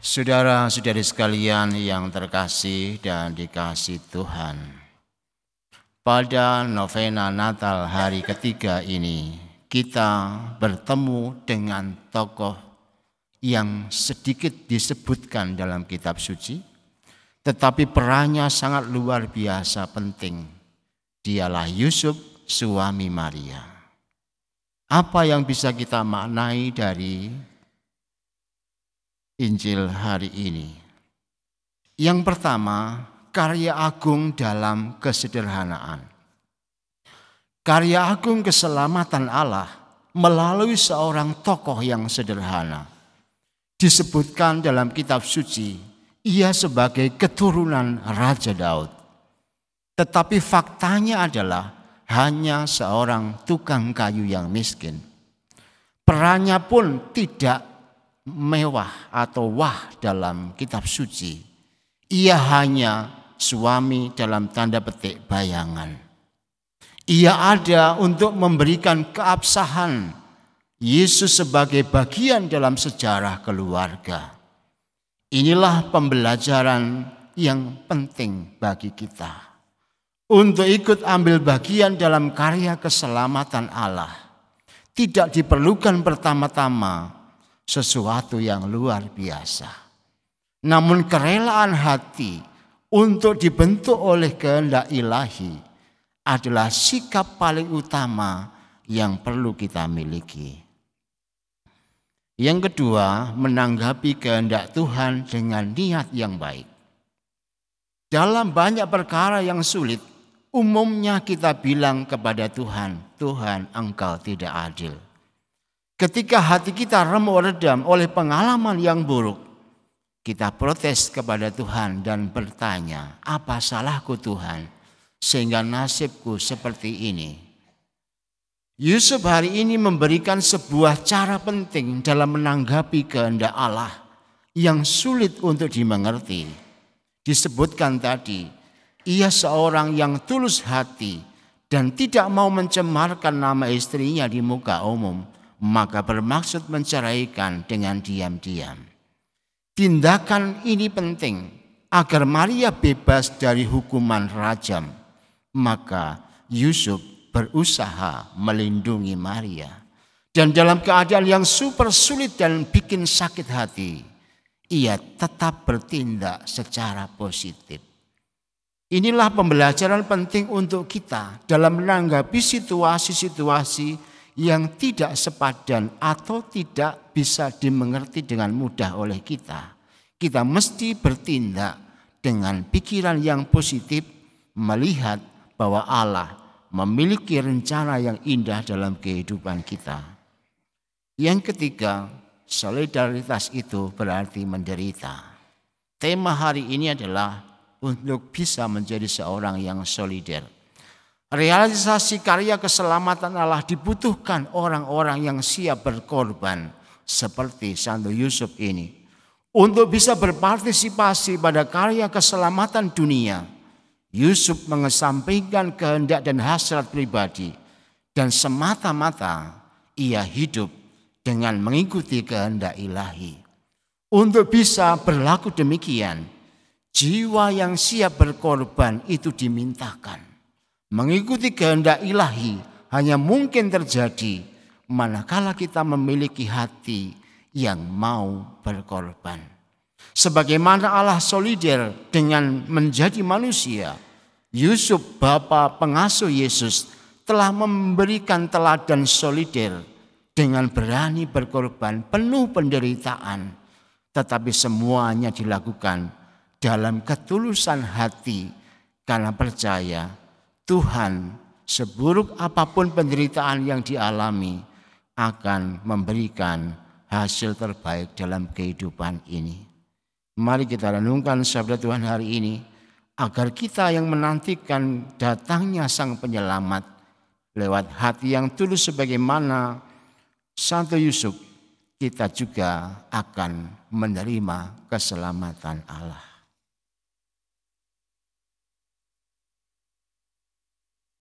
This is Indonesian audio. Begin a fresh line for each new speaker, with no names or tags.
Saudara-saudari sekalian yang terkasih dan dikasihi Tuhan, pada novena Natal hari ketiga ini kita bertemu dengan tokoh yang sedikit disebutkan dalam kitab suci, tetapi perannya sangat luar biasa penting. Dialah Yusuf, suami Maria. Apa yang bisa kita maknai dari Injil hari ini? Yang pertama, karya agung dalam kesederhanaan. Karya agung keselamatan Allah melalui seorang tokoh yang sederhana. Disebutkan dalam kitab suci, ia sebagai keturunan Raja Daud. Tetapi faktanya adalah hanya seorang tukang kayu yang miskin. Perannya pun tidak mewah atau wah dalam kitab suci. Ia hanya suami dalam tanda petik bayangan. Ia ada untuk memberikan keabsahan Yesus sebagai bagian dalam sejarah keluarga. Inilah pembelajaran yang penting bagi kita, untuk ikut ambil bagian dalam karya keselamatan Allah. Tidak diperlukan pertama-tama sesuatu yang luar biasa, namun kerelaan hati untuk dibentuk oleh kehendak ilahi adalah sikap paling utama yang perlu kita miliki. Yang kedua, menanggapi kehendak Tuhan dengan niat yang baik. Dalam banyak perkara yang sulit, umumnya kita bilang kepada Tuhan, "Tuhan, Engkau tidak adil." Ketika hati kita remuk redam oleh pengalaman yang buruk, kita protes kepada Tuhan dan bertanya, "Apa salahku Tuhan, sehingga nasibku seperti ini?" Yusuf hari ini memberikan sebuah cara penting dalam menanggapi kehendak Allah yang sulit untuk dimengerti. Disebutkan tadi, ia seorang yang tulus hati dan tidak mau mencemarkan nama istrinya di muka umum, maka bermaksud menceraikan dengan diam-diam. Tindakan ini penting agar Maria bebas dari hukuman rajam. Maka Yusuf berusaha melindungi Maria. Dan dalam keadaan yang super sulit dan bikin sakit hati, ia tetap bertindak secara positif. Inilah pembelajaran penting untuk kita dalam menanggapi situasi-situasi yang tidak sepadan atau tidak bisa dimengerti dengan mudah oleh kita. Kita mesti bertindak dengan pikiran yang positif, melihat bahwa Allah memiliki rencana yang indah dalam kehidupan kita. Yang ketiga, solidaritas itu berarti menderita. Tema hari ini adalah untuk bisa menjadi seorang yang solider. Realisasi karya keselamatan Allah dibutuhkan orang-orang yang siap berkorban seperti Santo Yusuf ini. Untuk bisa berpartisipasi pada karya keselamatan dunia, Yusuf mengesampingkan kehendak dan hasrat pribadi dan semata-mata ia hidup dengan mengikuti kehendak ilahi. Untuk bisa berlaku demikian, jiwa yang siap berkorban itu dimintakan. Mengikuti kehendak ilahi hanya mungkin terjadi manakala kita memiliki hati yang mau berkorban. Sebagaimana Allah solider dengan menjadi manusia, Yusuf, bapa pengasuh Yesus, telah memberikan teladan solider dengan berani berkorban penuh penderitaan. Tetapi semuanya dilakukan dalam ketulusan hati karena percaya Tuhan, seburuk apapun penderitaan yang dialami, akan memberikan hasil terbaik dalam kehidupan ini. Mari kita renungkan sabda Tuhan hari ini, agar kita yang menantikan datangnya Sang Penyelamat lewat hati yang tulus sebagaimana Santo Yusuf, kita juga akan menerima keselamatan Allah.